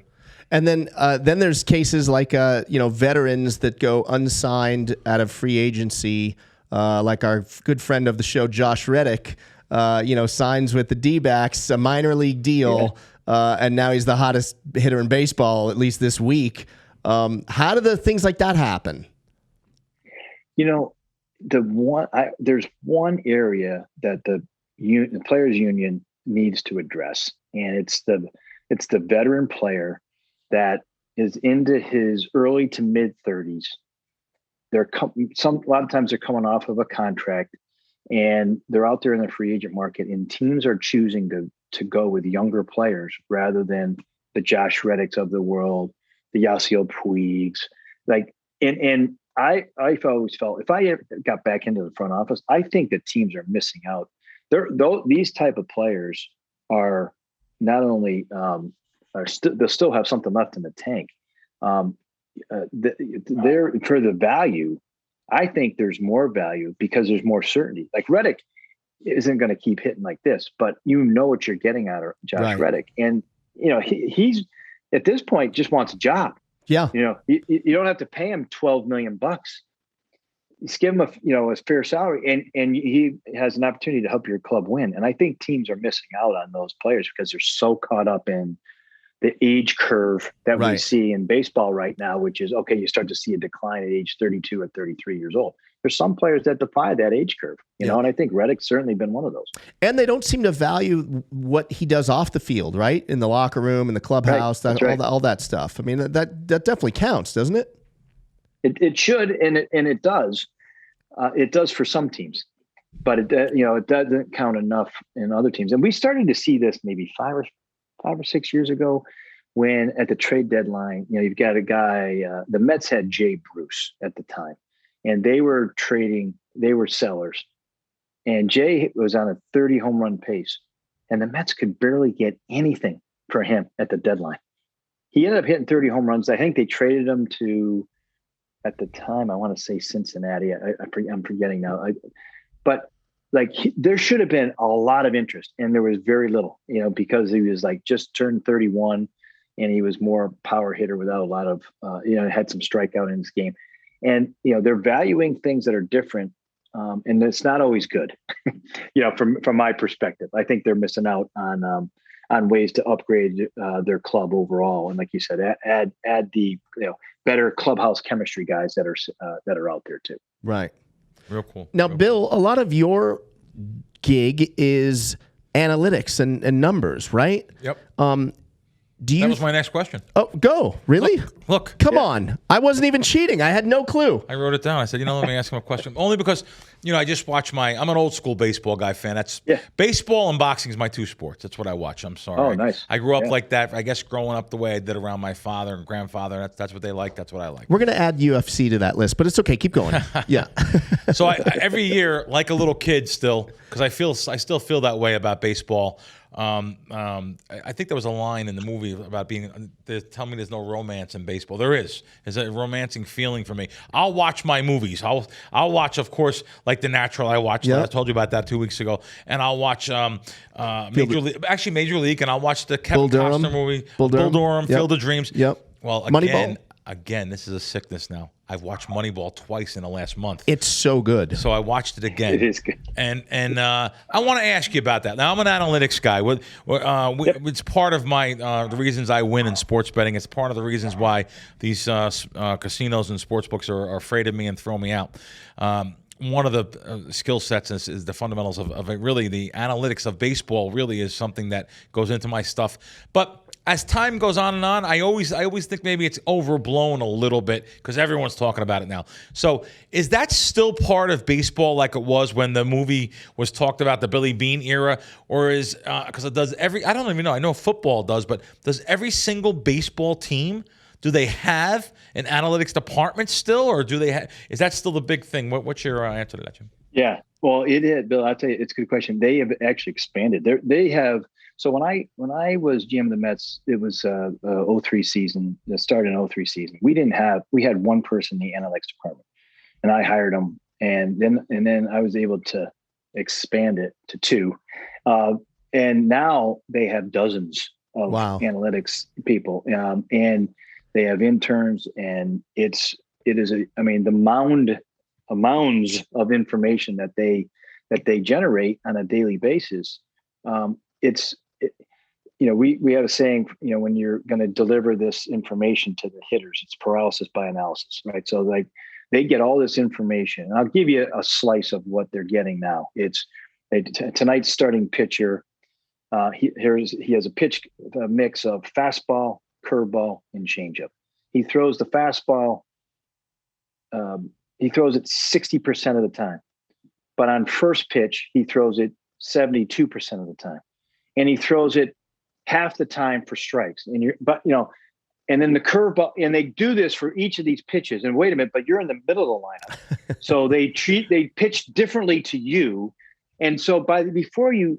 And then there's cases like veterans that go unsigned out of free agency, like our good friend of the show, Josh Reddick. Signs with the D-backs, a minor league deal, and now he's the hottest hitter in baseball, at least this week. How do the things like that happen? There's one area that the players union needs to address, and it's the veteran player that is into his early to mid 30s. A lot of times they're coming off of a contract, and they're out there in the free agent market, and teams are choosing to go with younger players rather than the Josh Reddicks of the world, the Yasiel Puigs. And I've always felt, if I ever got back into the front office, I think that teams are missing out. These type of players are not only they'll still have something left in the tank. They're for the value. I think there's more value because there's more certainty. Like Reddick isn't going to keep hitting like this, but what you're getting out of Josh Reddick. And, he's at this point just wants a job. Yeah. You don't have to pay him $12 million. Just give him a fair salary, and he has an opportunity to help your club win. And I think teams are missing out on those players because they're so caught up in the age curve that we see in baseball right now, which is, okay, you start to see a decline at age 32 or 33 years old. There's some players that defy that age curve, and I think Reddick's certainly been one of those. And they don't seem to value what he does off the field, right? In the locker room, in the clubhouse, all that stuff. I mean, that definitely counts, doesn't it? It should, and it does. It does for some teams, but it doesn't count enough in other teams. And we started to see this maybe 5 or 6 years ago, when at the trade deadline, you've got a guy. The Mets had Jay Bruce at the time, and they were sellers. And Jay was on a 30 home run pace, and the Mets could barely get anything for him at the deadline. He ended up hitting 30 home runs. I think they traded him to, at the time, I want to say Cincinnati. I'm forgetting now. But there should have been a lot of interest, and there was very little, because he was just turned 31, and he was more power hitter without a lot of, had some strikeout in his game. And, they're valuing things that are different. And it's not always good, from my perspective. I think they're missing out on ways to upgrade their club overall. And like you said, add the better clubhouse chemistry guys that are out there too. Right. Real cool. Now, Bill, a lot of your gig is analytics and numbers, right? Yep. That was my next question. Oh, go. Really? Look. Come on. I wasn't even cheating. I had no clue. I wrote it down. I said, let me ask him a question. Only because, I just watch I'm an old school baseball guy fan. Baseball and boxing is my two sports. That's what I watch. I'm sorry. Oh, nice. I grew up like that. I guess growing up the way I did around my father and grandfather. That's what they like. That's what I like. We're going to add UFC to that list, but it's okay. Keep going. Yeah. So I every year, like a little kid still, because I still feel that way about baseball. I think there was a line in the movie about tell me there's no romance in baseball. There is. There's a romancing feeling for me. I'll watch my movies. I'll watch, of course, like The Natural. I watched. I told you about that 2 weeks ago. And I'll watch Major League, and I'll watch the Kevin Costner movie, Bull Durham, Field of Dreams. Yep. Well, again, this is a sickness now. I've watched Moneyball twice in the last month. It's so good. So I watched it again. It is good. And I want to ask you about that. Now, I'm an analytics guy. It's part of my the reasons I win in sports betting. It's part of the reasons why these casinos and sports books are afraid of me and throw me out. One of the skill sets is the fundamentals of it. Really, the analytics of baseball really is something that goes into my stuff. But as time goes on and on, I always think maybe it's overblown a little bit because everyone's talking about it now. So is that still part of baseball like it was when the movie was talked about, the Billy Beane era? Or is, because it does I don't even know, I know football does, but does every single baseball team, do they have an analytics department still, or is that still the big thing? What's your answer to that, Jim? Yeah, well, it is, Bill. I'll tell you, it's a good question. They have actually expanded. They have. So when I was GM of the Mets, it was 03 season. It started in 03 season. We had one person in the analytics department, and I hired him, and then I was able to expand it to 2, and now they have dozens of analytics people, and they have interns, and it is the mounds of information that they generate on a daily basis. We have a saying, when you're going to deliver this information to the hitters, it's paralysis by analysis, right? So they get all this information, and I'll give you a slice of what they're getting now. It's tonight's starting pitcher. He has a mix of fastball, curveball, and changeup. He throws the fastball. He throws it 60% of the time, but on first pitch, he throws it 72% of the time. And he throws it half the time for strikes. And then the curveball, and they do this for each of these pitches. And wait a minute, but you're in the middle of the lineup. So they pitch differently to you. And so before you're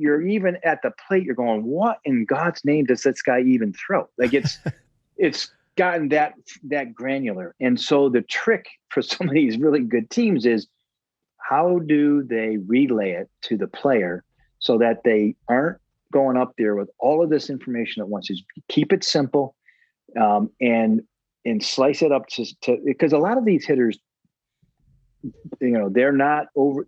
even at the plate, you're going, what in God's name does this guy even throw? Like it's gotten that granular. And so the trick for some of these really good teams is, how do they relay it to the player so that they aren't going up there with all of this information at once? Is keep it simple, and and slice it up to because a lot of these hitters, they're not over,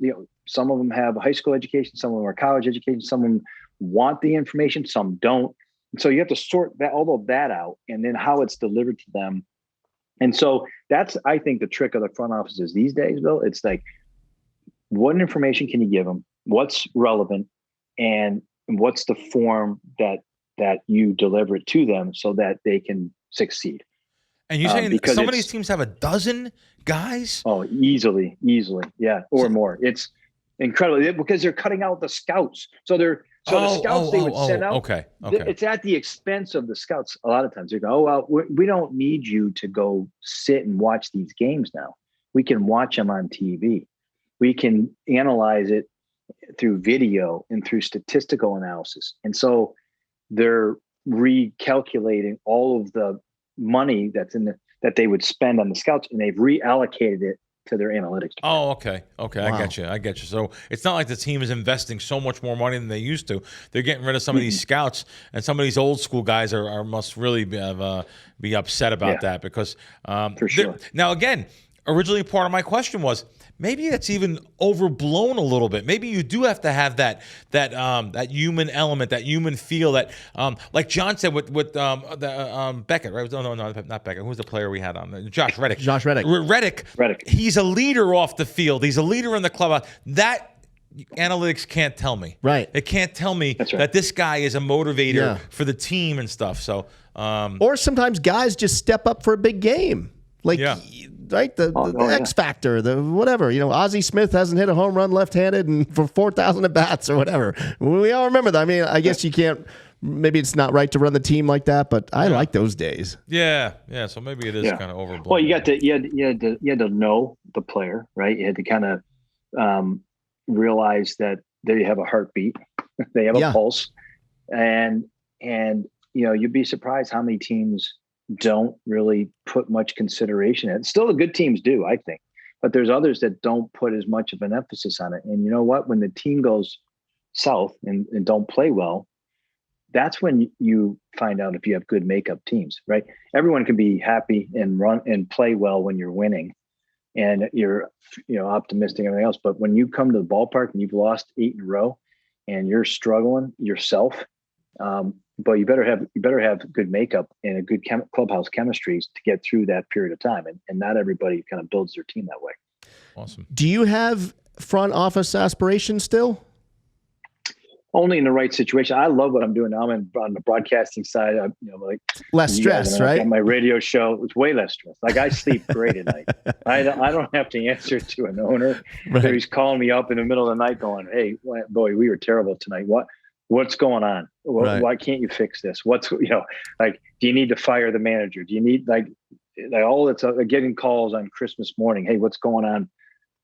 some of them have a high school education, some of them are college education, some of them want the information, some don't. And so you have to sort all of that out, and then how it's delivered to them. And so that's, I think, the trick of the front offices these days, Bill. It's like, what information can you give them? What's relevant, and what's the form that you deliver it to them so that they can succeed? And you're saying some of these teams have a dozen guys? Oh, easily, yeah, or more. It's incredible because they're cutting out the scouts. So the scouts they would send out. Okay. It's at the expense of the scouts. A lot of times they go, "Oh well, we don't need you to go sit and watch these games now. We can watch them on TV. We can analyze it through video and through statistical analysis." And so they're recalculating all of the money that's that they would spend on the scouts, and they've reallocated it to their analytics department. Oh, okay. Wow. I get you. So it's not like the team is investing so much more money than they used to. They're getting rid of some of these scouts, and some of these old school guys must really be upset about that because for sure. Now again, originally part of my question was, maybe it's even overblown a little bit. Maybe you do have to have that human element, that human feel, that like John said with Beckett, right? No, not Beckett. Who's the player we had on? Reddick. Josh Reddick. Reddick. He's a leader off the field. He's a leader in the club. That analytics can't tell me. Right. It can't tell me that this guy is a motivator for the team and stuff. So, or sometimes guys just step up for a big game. Right, the X factor, the whatever. Ozzie Smith hasn't hit a home run left-handed and for 4,000 at bats or whatever. We all remember that. I mean, I guess you can't. Maybe it's not right to run the team like that, but I like those days. Yeah. So maybe it is kind of overblown. Well, you had to know the player, right? You had to kind of realize that they have a heartbeat, they have a pulse, and you'd be surprised how many teams don't really put much consideration in it. Still, the good teams do, I think, but there's others that don't put as much of an emphasis on it. And you know what? When the team goes south and don't play well, that's when you find out if you have good makeup teams, right? Everyone can be happy and run and play well when you're winning and you're optimistic and everything else. But when you come to the ballpark and you've lost 8 in a row and you're struggling yourself, but you better have good makeup and a good clubhouse chemistries to get through that period of time. And not everybody kind of builds their team that way. Awesome. Do you have front office aspirations still? Only in the right situation. I love what I'm doing now. I'm on the broadcasting side. Less stress, right? My radio show, it's way less stress. Like I sleep great at night. I don't have to answer to an owner. Right. He's calling me up in the middle of the night going, "Hey, boy, we were terrible tonight. What's going on? Why can't you fix this? Do you need to fire the manager? Do you need all that's getting calls on Christmas morning? Hey, what's going on?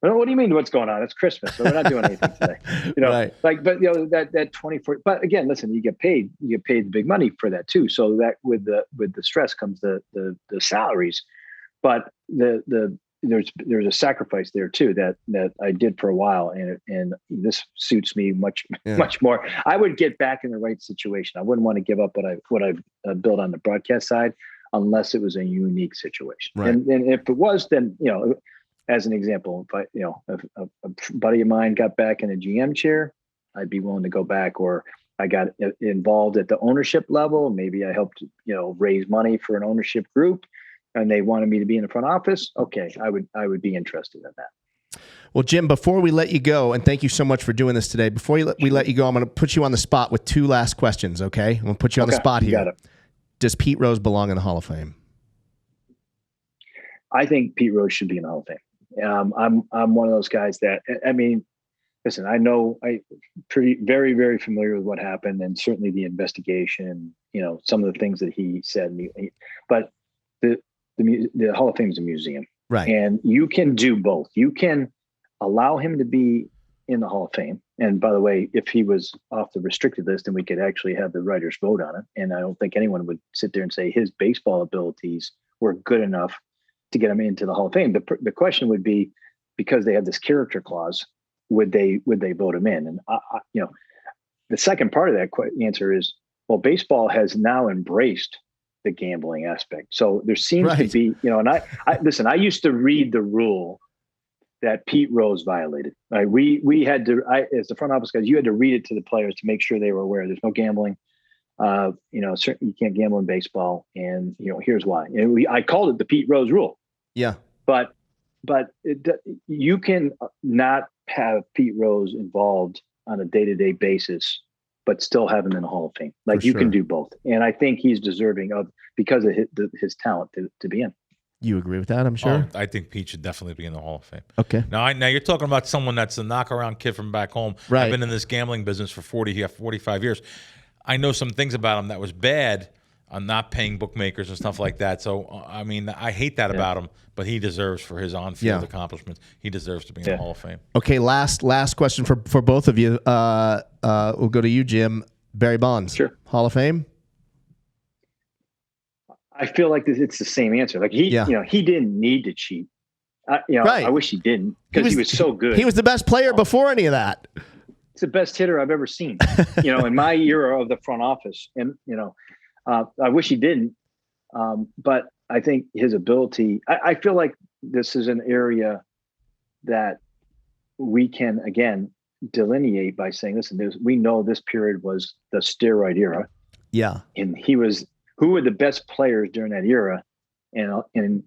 Well, what do you mean what's going on? It's Christmas. So we're not doing anything today. Right. That 24, but again, listen, you get paid the big money for that too. So that with the stress comes the salaries, but there's a sacrifice there too that I did for a while, and this suits me much more. I would get back in the right situation. I wouldn't want to give up what I've built on the broadcast side unless it was a unique situation. Right. And if it was, then as an example, if a buddy of mine got back in a GM chair, I'd be willing to go back. Or I got involved at the ownership level. Maybe I helped raise money for an ownership group, and they wanted me to be in the front office, okay, I would be interested in that. Well, Jim, before we let you go, and thank you so much for doing this today, before we let you go, I'm going to put you on the spot with 2 last questions, okay? I'm going to put you on the spot here. Got it. Does Pete Rose belong in the Hall of Fame? I think Pete Rose should be in the Hall of Fame. I'm one of those guys that, I mean, listen, I'm very, very familiar with what happened, and certainly the investigation, some of the things that he said, but the Hall of Fame is a museum, right? And you can do both. You can allow him to be in the Hall of Fame. And by the way, if he was off the restricted list, then we could actually have the writers vote on it. And I don't think anyone would sit there and say his baseball abilities were good enough to get him into the Hall of Fame. The question would be, because they have this character clause, would they vote him in? And the second part of that answer is, well, baseball has now embraced the gambling aspect. So there seems to be, and I listen, I used to read the rule that Pete Rose violated. Right? We had to, as the front office guys, you had to read it to the players to make sure they were aware. There's no gambling. Certainly you can't gamble in baseball, and here's why. And I called it the Pete Rose rule. Yeah, but you can not have Pete Rose involved on a day-to-day basis, but still have him in the Hall of Fame. Like you can do both, and I think he's deserving of, because of his talent, to be in. You agree with that? I'm sure. I think Pete should definitely be in the Hall of Fame. Okay. Now you're talking about someone that's a knockaround kid from back home. Right. I've been in this gambling business for 45 years. I know some things about him that was bad on not paying bookmakers and stuff like that. So, I mean, I hate that about him, but he deserves, for his on-field accomplishments, he deserves to be in the Hall of Fame. Okay, last question for both of you. We'll go to you, Jim. Barry Bonds. Sure. Hall of Fame? I feel like it's the same answer. Like he didn't need to cheat. Right. I wish he didn't, because he was so good. He was the best player before any of that. It's the best hitter I've ever seen, in my era of the front office. And, I wish he didn't. But I think his ability, I feel like this is an area that we can, again, delineate by saying, listen, we know this period was the steroid era. Yeah. And who were the best players during that era, and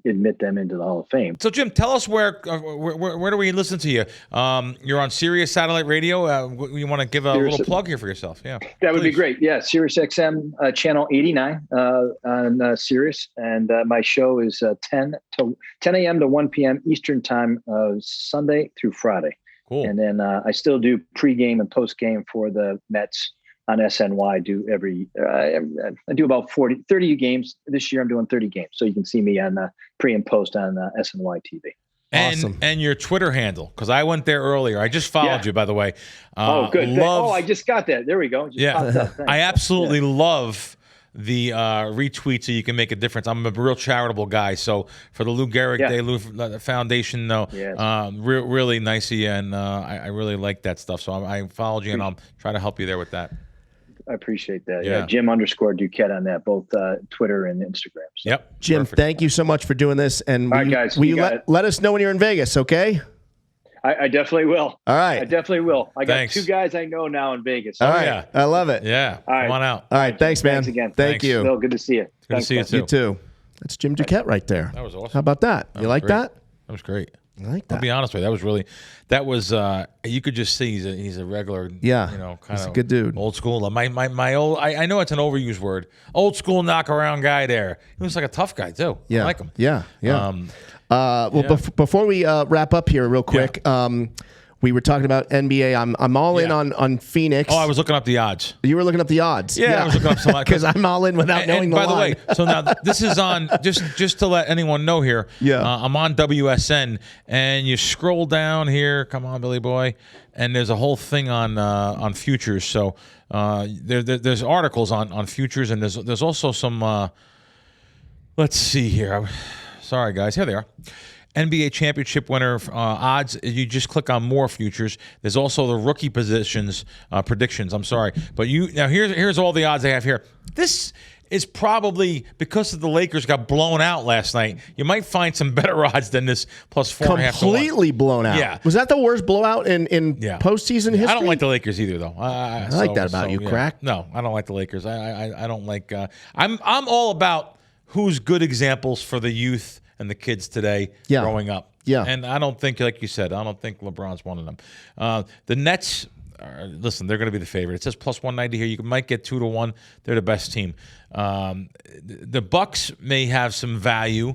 admit them into the Hall of Fame. So, Jim, tell us where do we listen to you? You're on Sirius Satellite Radio. You want to give a little plug here for yourself? Yeah, that would be great. Yeah, Sirius XM channel 89 on Sirius, and my show is 10 a.m. to 1 p.m. Eastern time, Sunday through Friday. Cool. And then I still do pregame and postgame for the Mets on SNY. I do about 30 games this year. I'm doing 30 games, so you can see me on pre and post on SNY TV. Awesome. And your Twitter handle, because I went there earlier. I just followed you, by the way. Good. I just got that. There we go. I absolutely love the retweets, so you can make a difference. I'm a real charitable guy, so for the Lou Gehrig Day Lou Foundation, really nice of you, and I really like that stuff. So I followed you, and I'll try to help you there with that. I appreciate that. Yeah, Jim _Duquette on that, both Twitter and Instagram. So. Yep. Jim, Perfect. Thank you so much for doing this. And all right, guys, will you let us know when you're in Vegas, okay? I definitely will. All right. I definitely will. I got two guys I know now in Vegas. All right. Yeah. I love it. Yeah. All right. Come on out. All right. Thanks, man. Thanks again. Thank you. Bill, good to see you. Good to see you, too. You too. That's Jim Duquette right there. That was awesome. How about that? You like that? That was great. I like that. I'll be honest with you. That was you could just see he's a regular, kind he's of a good dude. Old school. My old, I know it's an overused word. Old school knockaround guy there. He was like a tough guy too. Yeah. I like him. Yeah. Before we wrap up here real quick, we were talking about NBA. I'm all in on Phoenix. Oh, I was looking up the odds. You were looking up the odds. Yeah. I was looking up some odds. Because I'm all in without knowing the line. By the way, so now this is on, just to let anyone know here, I'm on WSN, and you scroll down here, come on, Billy Boy, and there's a whole thing on futures. So there's articles on futures, and there's also some, let's see here. Sorry, guys. Here they are. NBA championship winner odds. You just click on more futures. There's also the rookie positions predictions. I'm sorry, but here's all the odds I have here. This is probably because of the Lakers got blown out last night. You might find some better odds than this plus 4.5. Completely blown out. Yeah. Was that the worst blowout in postseason history? I don't like the Lakers either, though. I like that about you, Crack. No, I don't like the Lakers. I don't like. I'm all about who's good examples for the youth and the kids today growing up. Yeah. And I don't think, like you said, I don't think LeBron's one of them. The Nets, listen, they're going to be the favorite. It says plus 190 here. You might get 2-1. They're the best team. The Bucks may have some value.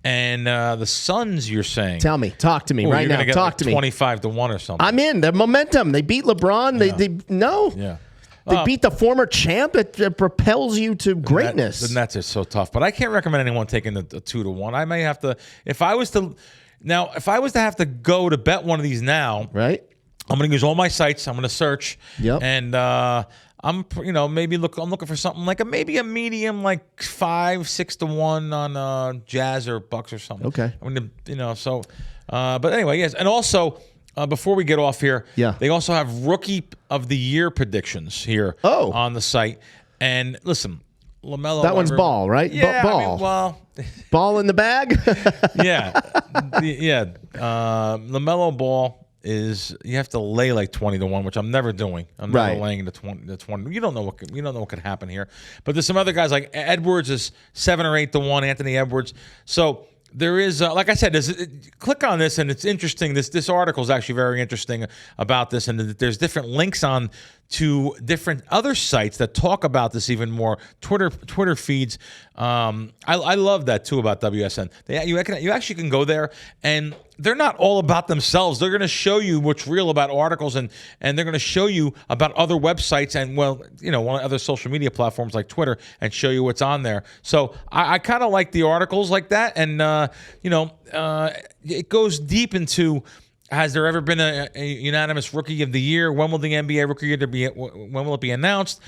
And the Suns, you're saying. Tell me. Talk to me right now. Talk to me. 25-1 or something. I'm in. The momentum. They beat LeBron. Yeah. They beat the former champ. It propels you to greatness. The Nets are so tough, but I can't recommend anyone taking the 2-1. I may have to, if I was to have to go to bet one of these now, right? I'm going to use all my sites. I'm going to search, and I'm looking for something like maybe a medium, like 5-6-1 on Jazz or Bucks or something. Okay. I'm going to, but anyway, yes, and also. Before we get off here, they also have Rookie of the Year predictions here on the site. And listen, LaMelo. That one's ball, right? Yeah, ball. I mean, well, ball in the bag. yeah, LaMelo Ball is you have to lay like 20-1, which I'm never doing. I'm never laying the 20. You don't know what could happen here. But there's some other guys like Edwards is 7 or 8-1. Anthony Edwards. So there is, like I said, click on this and it's interesting. This article is actually very interesting about this, and there's different links on to different other sites that talk about this even more. Twitter feeds. I love that too about WSN. You actually can go there, and they're not all about themselves. They're going to show you what's real about articles, and they're going to show you about other websites and other social media platforms like Twitter, and show you what's on there. So I kind of like the articles like that, and it goes deep into. Has there ever been a unanimous Rookie of the Year? When will the NBA Rookie of the Year when will it be announced?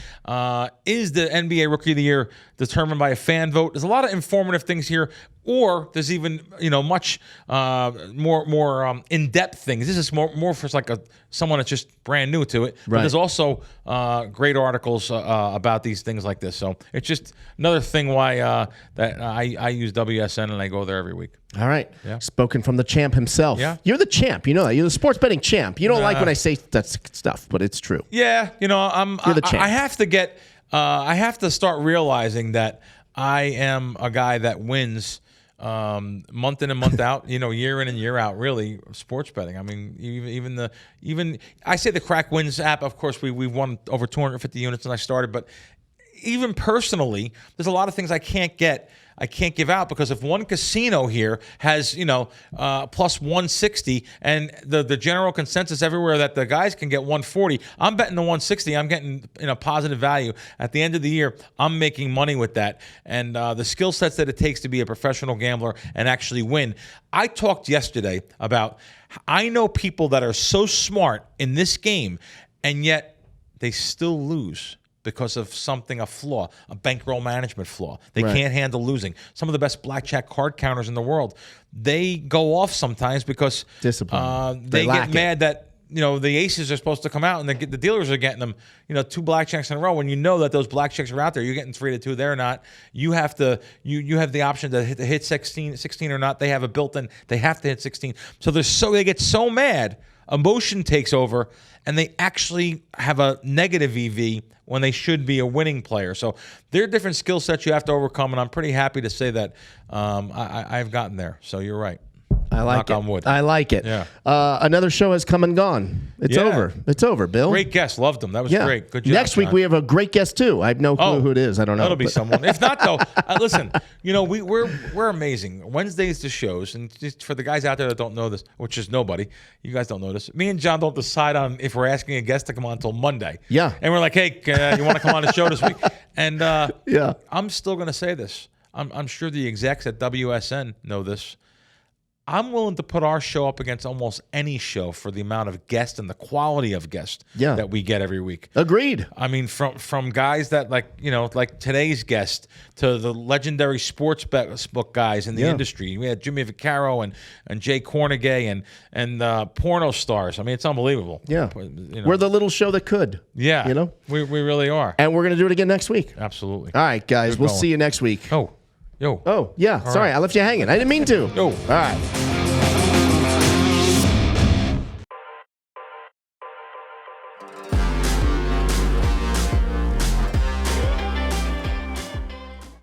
Is the NBA Rookie of the Year determined by a fan vote? There's a lot of informative things here, or there's even much more in-depth things. This is more for like someone that's just brand new to it. But there's also great articles about these things like this. So it's just another thing why that I use WSN and I go there every week. All right. Yeah. Spoken from the champ himself. Yeah. You're the champ. You know that. You're the sports betting champ. You don't like when I say that stuff, but it's true. Yeah. You're the champ. I have to get. I have to start realizing that I am a guy that wins month in and month out. Year in and year out. Really, sports betting. I mean, even I say the Crack Wins app. Of course, we've won over 250 units since I started, but even personally, there's a lot of things I can't give out because if one casino here has, plus 160 and the general consensus everywhere that the guys can get 140, I'm betting the 160. I'm getting, positive value. At the end of the year, I'm making money with that. And the skill sets that it takes to be a professional gambler and actually win. I talked yesterday about, I know people that are so smart in this game and yet they still lose. Because of a flaw, a bankroll management flaw. They can't handle losing. Some of the best blackjack card counters in the world, they go off sometimes because discipline. They get mad that the aces are supposed to come out and the dealers are getting them 2 blackjacks in a row. When you know that those blackjacks are out there, you're getting 3 to 2. They're not. You have to. You have the option to hit 16 or not. They have a built-in. They have to hit 16. So they get so mad. Emotion takes over, and they actually have a negative EV when they should be a winning player. So there are different skill sets you have to overcome, and I'm pretty happy to say that I've gotten there. So you're right. I like Knock on wood. I like it. Yeah. Another show has come and gone. It's over. It's over, Bill. Great guest. Loved him. That was great. Good job. Next week, we have a great guest, too. I have no clue who it is. I don't know. That'll be someone. If not, though, listen, we're amazing. Wednesdays, the shows, and just for the guys out there that don't know this, which is nobody, you guys don't know this, me and John don't decide on if we're asking a guest to come on until Monday. Yeah. And we're like, hey, you want to come on the show this week? And I'm still going to say this. I'm sure the execs at WSN know this. I'm willing to put our show up against almost any show for the amount of guests and the quality of guests that we get every week. Agreed. I mean, from guys that like today's guest to the legendary sports book guys in the industry. We had Jimmy Vaccaro and Jay Cornegay and porno stars. I mean, it's unbelievable. Yeah. We're the little show that could. Yeah. We really are. And we're going to do it again next week. Absolutely. All right, guys. We'll see you next week. Oh, yeah. All Sorry, right. I left you hanging. I didn't mean to. All right.